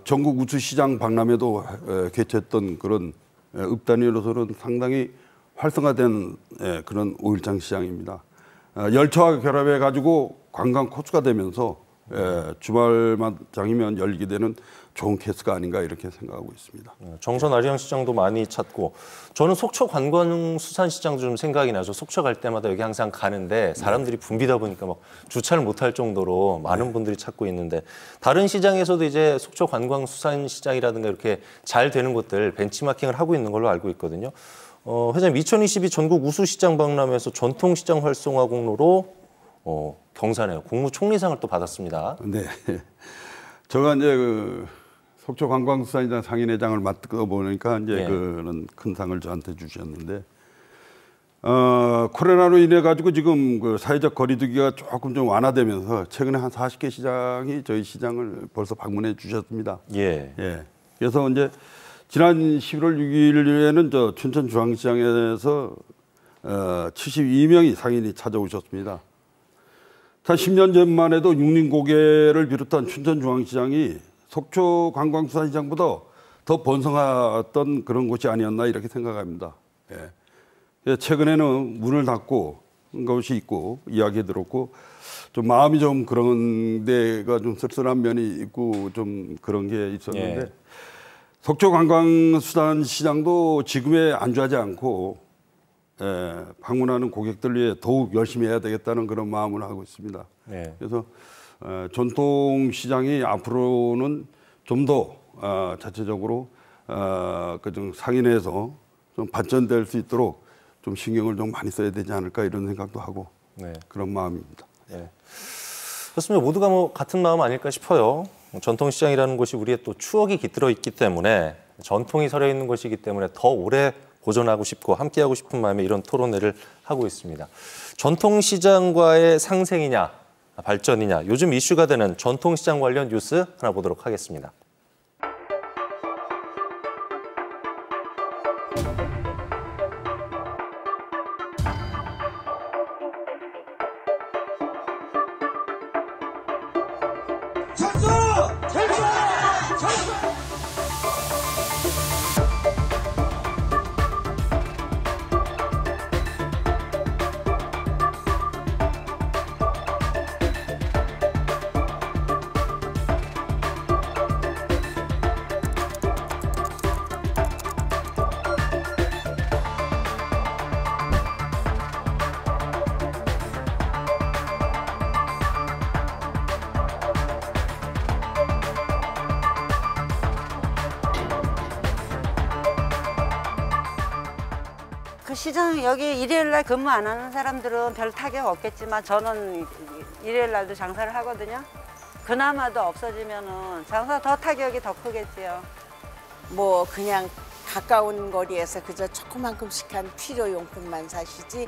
전국 우수시장 박람회도 개최했던 그런 읍단위로서는 상당히 활성화된 그런 오일장 시장입니다. 열차와 결합해 가지고 관광 코스가 되면서 주말마장이면 열게 되는 좋은 케이스가 아닌가 이렇게 생각하고 있습니다. 정선 아리랑 시장도 많이 찾고 저는 속초 관광수산시장도 좀 생각이 나죠. 속초 갈 때마다 여기 항상 가는데 사람들이 붐비다 보니까 막 주차를 못할 정도로 많은 분들이 찾고 있는데 다른 시장에서도 이제 속초 관광수산시장이라든가 이렇게 잘 되는 곳들 벤치마킹을 하고 있는 걸로 알고 있거든요. 회장님 2022 전국 우수시장 박람회에서 전통시장 활성화 공로로 경사네요. 국무총리상을 또 받았습니다. 제가 이제 속초 관광수산시장 상인회장을 맡고 보니까 이제 그런 큰 상을 저한테 주셨는데 코로나로 인해 가지고 지금 그 사회적 거리두기가 조금 좀 완화되면서 최근에 한 40개 시장이 저희 시장을 벌써 방문해 주셨습니다. 그래서 이제 지난 11월 6일에는 저 춘천중앙시장에서 72명이 상인이 찾아오셨습니다. 한 10년 전만 해도 육림고개를 비롯한 춘천중앙시장이 속초 관광수산시장보다 더 번성했던 그런 곳이 아니었나 이렇게 생각합니다. 최근에는 문을 닫고 것이 있고 이야기 들었고 좀 마음이 좀 그런 데가 좀 쓸쓸한 면이 있고 좀 그런 게 있었는데 속초 관광수산시장도 지금에 안주하지 않고 방문하는 고객들 위해 더욱 열심히 해야 되겠다는 그런 마음을 하고 있습니다. 그래서 전통시장이 앞으로는 좀 더 자체적으로 그 상인에서 좀 발전될 수 있도록 좀 신경을 좀 많이 써야 되지 않을까 이런 생각도 하고 그런 마음입니다. 그렇습니다. 모두가 뭐 같은 마음 아닐까 싶어요. 전통시장이라는 곳이 우리의 또 추억이 깃들어 있기 때문에 전통이 서려 있는 것이기 때문에 더 오래 보존하고 싶고 함께하고 싶은 마음에 이런 토론회를 하고 있습니다. 전통시장과의 상생이냐 발전이냐 요즘 이슈가 되는 전통시장 관련 뉴스 하나 보도록 하겠습니다. 그 시장 여기 일요일 날 근무 안 하는 사람들은 별 타격 없겠지만 저는 일요일 날도 장사를 하거든요. 그나마도 없어지면은 장사 더 타격이 더 크겠지요. 뭐 그냥 가까운 거리에서 그저 조그만큼씩한 필요용품만 사시지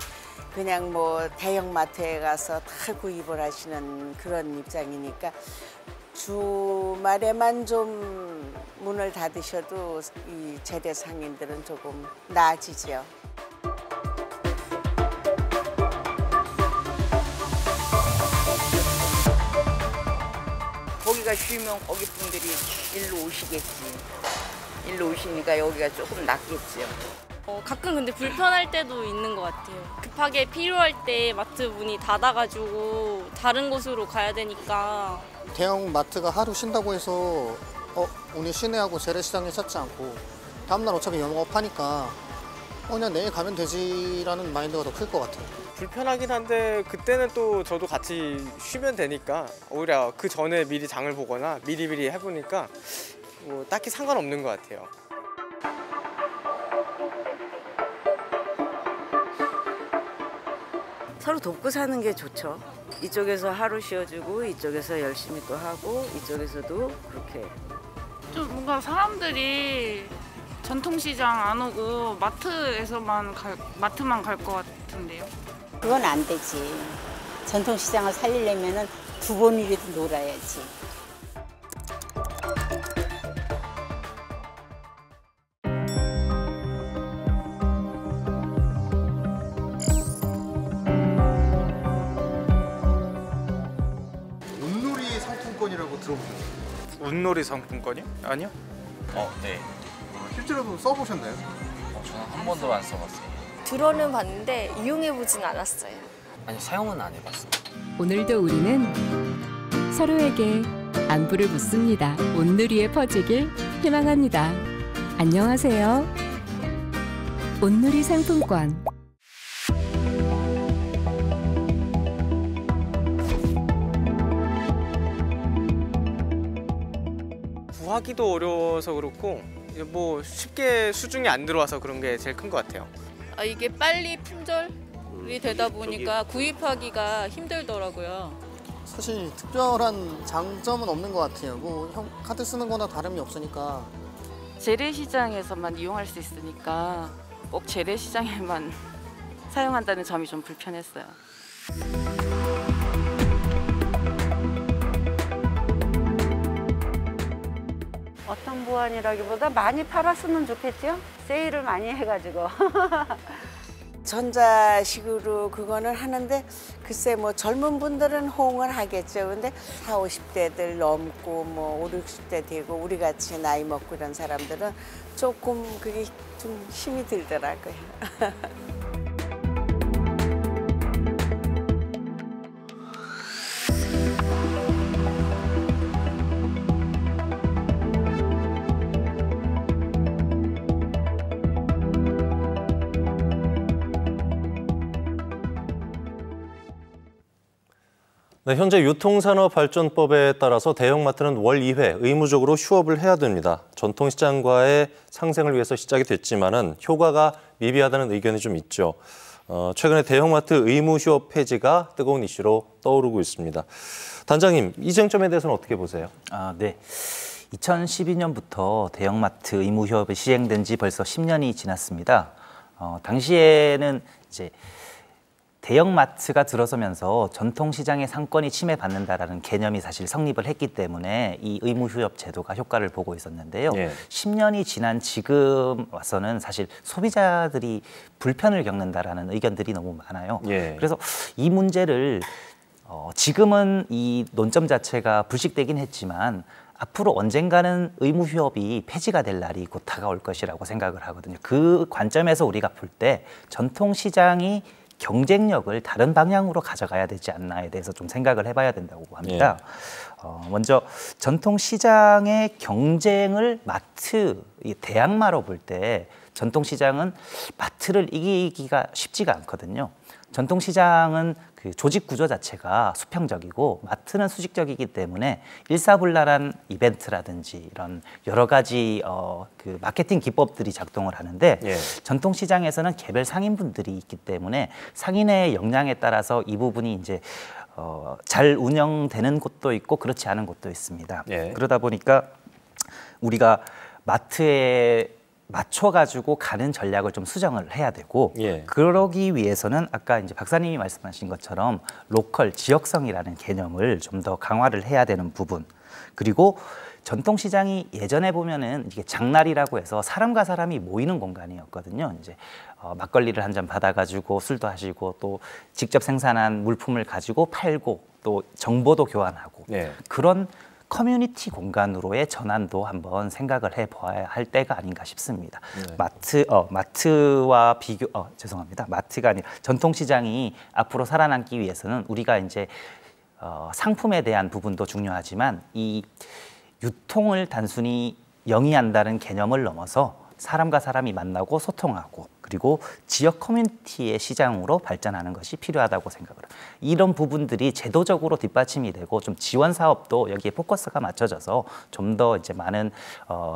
그냥 뭐 대형마트에 가서 다 구입을 하시는 그런 입장이니까 주말에만 좀 문을 닫으셔도 이 재래상인들은 조금 나아지죠. 거기가 쉬면 거기 분들이 일로 오시겠지. 일로 오시니까 여기가 조금 낫겠죠. 가끔 근데 불편할 때도 있는 것 같아요. 급하게 필요할 때 마트 문이 닫아가지고 다른 곳으로 가야 되니까. 대형 마트가 하루 쉰다고 해서 오늘 쉬네 하고 재래시장에 찾지 않고 다음날 어차피 영업하니까 그냥 내일 가면 되지라는 마인드가 더 클 것 같아요. 불편하긴 한데 그때는 또 저도 같이 쉬면 되니까 오히려 그 전에 미리 장을 보거나 미리 해보니까 뭐 딱히 상관없는 것 같아요. 서로 돕고 사는 게 좋죠. 이쪽에서 하루 쉬어주고 이쪽에서 열심히 또 하고 이쪽에서도 그렇게. 좀 뭔가 사람들이 전통시장 안 오고 마트만 갈 것 같은데요. 그건 안 되지. 전통시장을 살리려면은 2번이라도 놀아야지. 온누리 상품권이라고 들어보셨나요? 온놀이 상품권이요? 아니요. 네. 실제로도 써보셨나요? 저는 한 번도 안 써봤어요. 들어는 봤는데 이용해보진 않았어요. 아니, 사용은 안 해봤어요. 오늘도 우리는 서로에게 안부를 묻습니다. 온누리에 퍼지길 희망합니다. 안녕하세요. 온누리 상품권. 구하기도 어려워서 그렇고 뭐 쉽게 수중이 안 들어와서 그런 게 제일 큰 것 같아요. 이게 빨리 품절이 되다 보니까 구입하기가 힘들더라고요. 사실 특별한 장점은 없는 것 같아요. 뭐 카드 쓰는 거나 다름이 없으니까. 재래시장에서만 이용할 수 있으니까 꼭 재래시장에만 사용한다는 점이 좀 불편했어요. 어떤 보안이라기보다 많이 팔았으면 좋겠죠? 세일을 많이 해가지고. 전자식으로 그거는 하는데 글쎄 뭐 젊은 분들은 호응을 하겠죠. 근데 40, 50대들 넘고 뭐 50, 60대 되고 우리 같이 나이 먹고 이런 사람들은 조금 그게 좀 힘이 들더라고요. 네, 현재 유통산업발전법에 따라서 대형마트는 월 2회 의무적으로 휴업을 해야 됩니다. 전통시장과의 상생을 위해서 시작이 됐지만은 효과가 미비하다는 의견이 좀 있죠. 최근에 대형마트 의무 휴업 폐지가 뜨거운 이슈로 떠오르고 있습니다. 단장님, 이 쟁점에 대해서는 어떻게 보세요? 네. 2012년부터 대형마트 의무 휴업이 시행된 지 벌써 10년이 지났습니다. 당시에는 이제 대형마트가 들어서면서 전통시장의 상권이 침해받는다라는 개념이 사실 성립을 했기 때문에 이 의무휴업 제도가 효과를 보고 있었는데요. 10년이 지난 지금 와서는 사실 소비자들이 불편을 겪는다라는 의견들이 너무 많아요. 그래서 이 문제를 지금은 이 논점 자체가 불식되긴 했지만 앞으로 언젠가는 의무휴업이 폐지가 될 날이 곧 다가올 것이라고 생각을 하거든요. 그 관점에서 우리가 볼 때 전통시장이 경쟁력을 다른 방향으로 가져가야 되지 않나에 대해서 좀 생각을 해봐야 된다고 합니다. 먼저 전통시장의 경쟁을 마트, 대항마로 볼 때 전통시장은 마트를 이기기가 쉽지가 않거든요. 전통시장은 그 조직 구조 자체가 수평적이고 마트는 수직적이기 때문에 일사불란한 이벤트라든지 이런 여러 가지 그 마케팅 기법들이 작동을 하는데 전통시장에서는 개별 상인분들이 있기 때문에 상인의 역량에 따라서 이 부분이 이제 잘 운영되는 곳도 있고 그렇지 않은 곳도 있습니다. 그러다 보니까 우리가 마트에 맞춰가지고 가는 전략을 좀 수정을 해야 되고 그러기 위해서는 아까 이제 박사님이 말씀하신 것처럼 로컬, 지역성이라는 개념을 좀 더 강화를 해야 되는 부분 그리고 전통시장이 예전에 보면은 이게 장날이라고 해서 사람과 사람이 모이는 공간이었거든요. 이제 막걸리를 한 잔 받아가지고 술도 하시고 또 직접 생산한 물품을 가지고 팔고 또 정보도 교환하고 그런 커뮤니티 공간으로의 전환도 한번 생각을 해봐야 할 때가 아닌가 싶습니다. 마트와 죄송합니다. 마트가 아니라 전통시장이 앞으로 살아남기 위해서는 우리가 이제 상품에 대한 부분도 중요하지만 이 유통을 단순히 영위한다는 개념을 넘어서 사람과 사람이 만나고 소통하고 그리고 지역 커뮤니티의 시장으로 발전하는 것이 필요하다고 생각을 합니다. 이런 부분들이 제도적으로 뒷받침이 되고 좀 지원 사업도 여기에 포커스가 맞춰져서 좀 더 이제 많은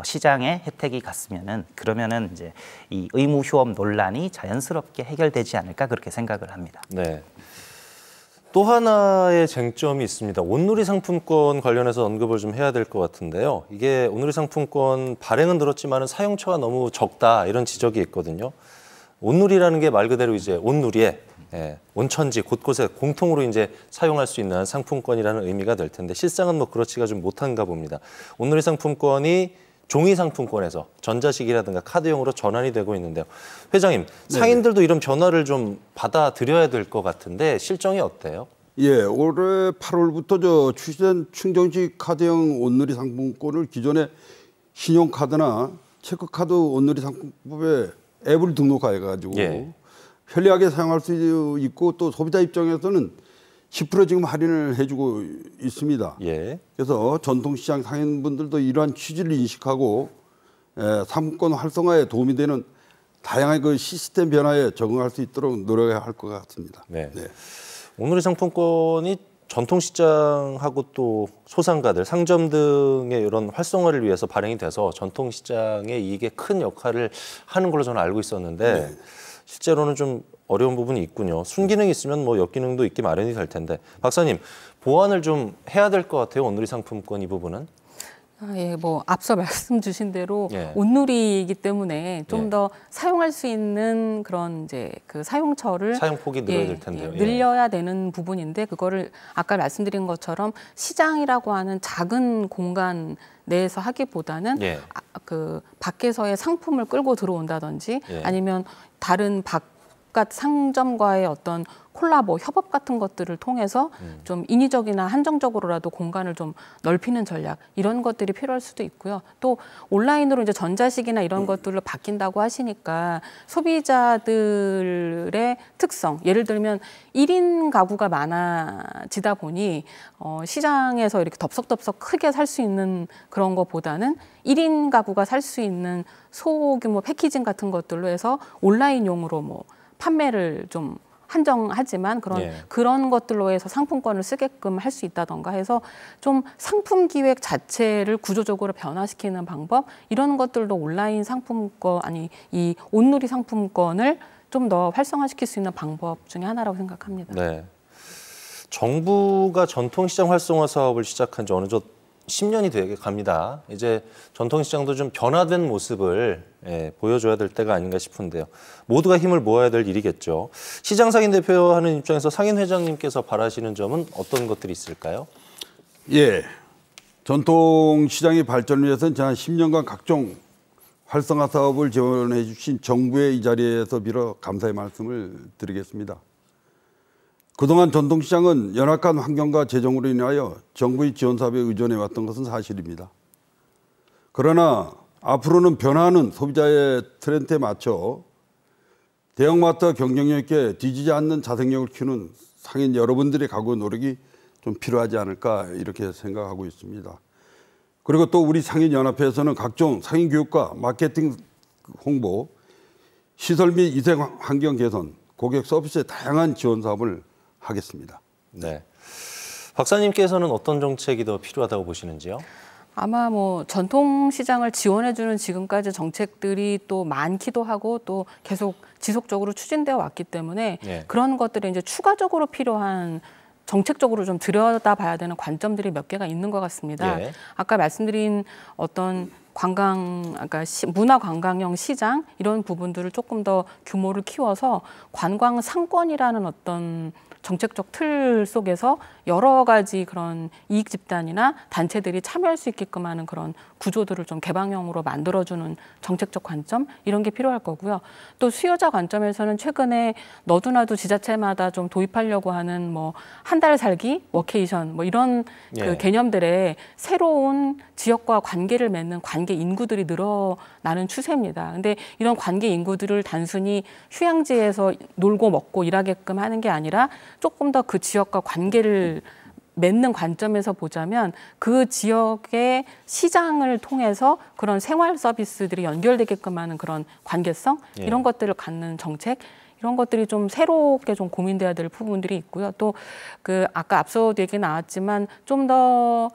시장의 혜택이 갔으면은 그러면은 이제 이 의무 휴업 논란이 자연스럽게 해결되지 않을까 그렇게 생각을 합니다. 또 하나의 쟁점이 있습니다. 온누리 상품권 관련해서 언급을 좀 해야 될 것 같은데요. 이게 온누리 상품권 발행은 들었지만 사용처가 너무 적다 이런 지적이 있거든요. 온누리라는 게 말 그대로 이제 온누리에 온천지 곳곳에 공통으로 이제 사용할 수 있는 상품권이라는 의미가 될 텐데 실상은 뭐 그렇지가 좀 못한가 봅니다. 온누리 상품권이 종이 상품권에서 전자식이라든가 카드용으로 전환이 되고 있는데요. 회장님, 상인들도 이런 변화를 좀 받아들여야 될 것 같은데 실정이 어때요? 올해 8월부터 출시된 충전식 카드형 온누리 상품권을 기존의 신용카드나 체크카드 온누리 상품법에 앱을 등록해가지고 편리하게 사용할 수 있고 또 소비자 입장에서는 10% 지금 할인을 해주고 있습니다. 그래서 전통시장 상인분들도 이러한 취지를 인식하고 상품권 활성화에 도움이 되는 다양한 그 시스템 변화에 적응할 수 있도록 노력해야 할 것 같습니다. 온누리 상품권이 전통시장하고 또 소상가들, 상점 등의 이런 활성화를 위해서 발행이 돼서 전통시장의 이익에 큰 역할을 하는 걸로 저는 알고 있었는데 실제로는 좀 어려운 부분이 있군요. 순기능이 있으면 뭐 역기능도 있기 마련이 될 텐데 박사님 보완을 좀 해야 될 것 같아요. 온누리 상품권 이 부분은. 뭐 앞서 말씀 주신 대로 온누리이기 때문에 좀 더 사용할 수 있는 그런 이제 그 사용처를 사용폭이 늘어야 될 텐데요. 늘려야 되는 부분인데 그거를 아까 말씀드린 것처럼 시장이라고 하는 작은 공간 내에서 하기보다는 그 밖에서의 상품을 끌고 들어온다든지 아니면 다른 바깥 상점과의 어떤 콜라보, 협업 같은 것들을 통해서 좀 인위적이나 한정적으로라도 공간을 좀 넓히는 전략 이런 것들이 필요할 수도 있고요. 또 온라인으로 이제 전자식이나 이런 것들로 바뀐다고 하시니까 소비자들의 특성, 예를 들면 1인 가구가 많아지다 보니 시장에서 이렇게 덥석덥석 크게 살 수 있는 그런 것보다는 1인 가구가 살 수 있는 소규모 패키징 같은 것들로 해서 온라인용으로 뭐 판매를 좀 한정하지만 그런 것들로 해서 상품권을 쓰게끔 할 수 있다던가 해서 좀 상품 기획 자체를 구조적으로 변화시키는 방법 이런 것들도 온라인 상품권 이 온누리 상품권을 좀 더 활성화시킬 수 있는 방법 중에 하나라고 생각합니다. 정부가 전통시장 활성화 사업을 시작한 지 어느덧 10년이 되게 갑니다. 이제 전통시장도 좀 변화된 모습을 보여줘야 될 때가 아닌가 싶은데요. 모두가 힘을 모아야 될 일이겠죠. 시장 상인 대표하는 입장에서 상인 회장님께서 바라시는 점은 어떤 것들이 있을까요? 예, 전통시장의 발전을 위해서는 지난 10년간 각종 활성화 사업을 지원해 주신 정부의 이 자리에서 빌어 감사의 말씀을 드리겠습니다. 그동안 전통시장은 열악한 환경과 재정으로 인하여 정부의 지원 사업에 의존해 왔던 것은 사실입니다. 그러나 앞으로는 변화하는 소비자의 트렌드에 맞춰 대형마트와 경쟁력 있게 뒤지지 않는 자생력을 키우는 상인 여러분들의 각오 노력이 좀 필요하지 않을까 이렇게 생각하고 있습니다. 그리고 또 우리 상인연합회에서는 각종 상인 교육과 마케팅 홍보, 시설 및 위생 환경 개선, 고객 서비스의 다양한 지원 사업을 하겠습니다. 네, 박사님께서는 어떤 정책이 더 필요하다고 보시는지요? 아마 뭐 전통시장을 지원해주는 지금까지 정책들이 또 많기도 하고 또 계속 지속적으로 추진되어 왔기 때문에 그런 것들이 이제 추가적으로 필요한 정책적으로 좀 들여다봐야 되는 관점들이 몇 개가 있는 것 같습니다. 아까 말씀드린 어떤 그러니까 문화관광형 시장 이런 부분들을 조금 더 규모를 키워서 관광 상권이라는 어떤 정책적 틀 속에서 여러 가지 그런 이익 집단이나 단체들이 참여할 수 있게끔 하는 그런 구조들을 좀 개방형으로 만들어주는 정책적 관점 이런 게 필요할 거고요. 또 수요자 관점에서는 최근에 너도나도 지자체마다 좀 도입하려고 하는 뭐 한 달 살기, 워케이션 뭐 이런 그 개념들의 새로운 지역과 관계를 맺는 관계 인구들이 늘어나는 추세입니다. 근데 이런 관계 인구들을 단순히 휴양지에서 놀고 먹고 일하게끔 하는 게 아니라 조금 더 그 지역과 관계를 맺는 관점에서 보자면 그 지역의 시장을 통해서 그런 생활 서비스들이 연결되게끔 하는 그런 관계성 이런 것들을 갖는 정책 이런 것들이 좀 새롭게 좀 고민돼야 될 부분들이 있고요. 또 그 아까 앞서 얘기 나왔지만 좀 더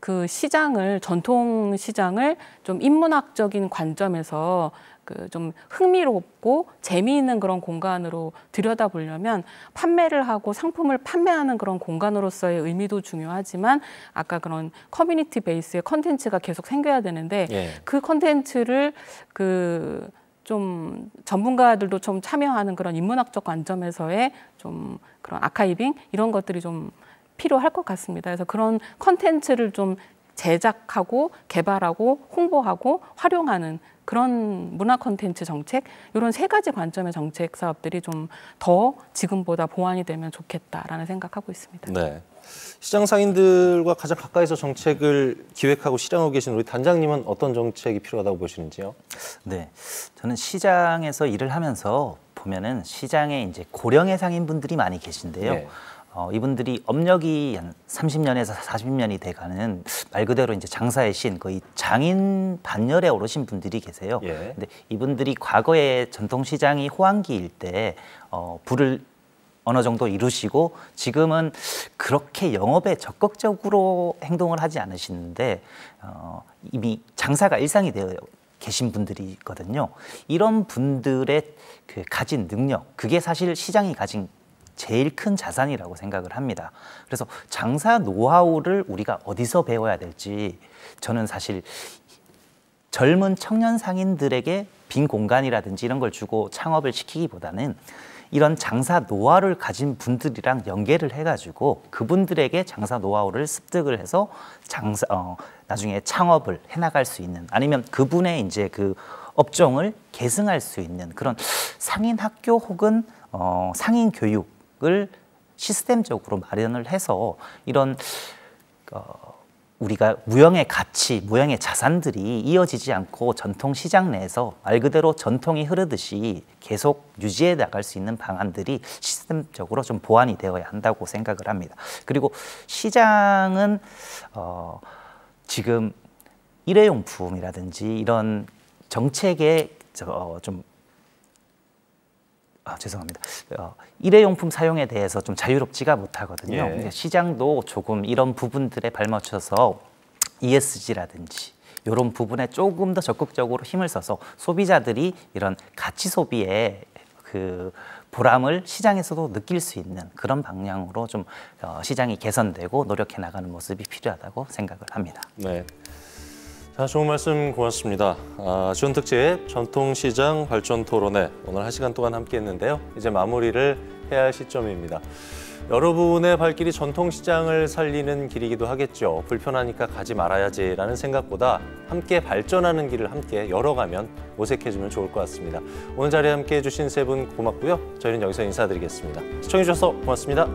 그 시장을 전통 시장을 좀 인문학적인 관점에서 그 좀 흥미롭고 재미있는 그런 공간으로 들여다보려면 판매를 하고 상품을 판매하는 그런 공간으로서의 의미도 중요하지만 아까 그런 커뮤니티 베이스의 컨텐츠가 계속 생겨야 되는데 그 컨텐츠를 그 좀 전문가들도 좀 참여하는 그런 인문학적 관점에서의 좀 그런 아카이빙 이런 것들이 좀 필요할 것 같습니다. 그래서 그런 컨텐츠를 좀 제작하고 개발하고 홍보하고 활용하는 그런 문화 콘텐츠 정책 이런 세 가지 관점의 정책 사업들이 좀 더 지금보다 보완이 되면 좋겠다라는 생각하고 있습니다. 네, 시장 상인들과 가장 가까이서 정책을 기획하고 실행하고 계신 우리 단장님은 어떤 정책이 필요하다고 보시는지요? 네, 저는 시장에서 일을 하면서 보면은 시장에 이제 고령의 상인분들이 많이 계신데요. 이분들이 업력이 한 30년에서 40년이 돼가는 말 그대로 이제 장사의 신, 거의 장인 반열에 오르신 분들이 계세요. 근데 이분들이 과거에 전통시장이 호황기일 때 부를 어느 정도 이루시고 지금은 그렇게 영업에 적극적으로 행동을 하지 않으시는데 이미 장사가 일상이 되어 계신 분들이 있거든요. 이런 분들의 그 가진 능력, 그게 사실 시장이 가진 제일 큰 자산이라고 생각을 합니다. 그래서 장사 노하우를 우리가 어디서 배워야 될지 저는 사실 젊은 청년 상인들에게 빈 공간이라든지 이런 걸 주고 창업을 시키기보다는 이런 장사 노하우를 가진 분들이랑 연계를 해가지고 그분들에게 장사 노하우를 습득을 해서 나중에 창업을 해나갈 수 있는 아니면 그분의 이제 그 업종을 계승할 수 있는 그런 상인 학교 혹은 상인 교육을 시스템적으로 마련을 해서 이런 우리가 무형의 가치, 무형의 자산들이 이어지지 않고 전통 시장 내에서 말 그대로 전통이 흐르듯이 계속 유지해 나갈 수 있는 방안들이 시스템적으로 좀 보완이 되어야 한다고 생각을 합니다. 그리고 시장은 지금 일회용품이라든지 이런 정책에 죄송합니다. 일회용품 사용에 대해서 좀 자유롭지가 못하거든요. 시장도 조금 이런 부분들에 발맞춰서 ESG라든지 이런 부분에 조금 더 적극적으로 힘을 써서 소비자들이 이런 가치 소비에 그 보람을 시장에서도 느낄 수 있는 그런 방향으로 좀 시장이 개선되고 노력해 나가는 모습이 필요하다고 생각을 합니다. 네. 자, 좋은 말씀 고맙습니다. 지원 특집 전통시장 발전 토론회 오늘 1시간 동안 함께했는데요. 이제 마무리를 해야 할 시점입니다. 여러분의 발길이 전통시장을 살리는 길이기도 하겠죠. 불편하니까 가지 말아야지라는 생각보다 함께 발전하는 길을 함께 열어가면 모색해주면 좋을 것 같습니다. 오늘 자리에 함께해 주신 세 분 고맙고요. 저희는 여기서 인사드리겠습니다. 시청해 주셔서 고맙습니다.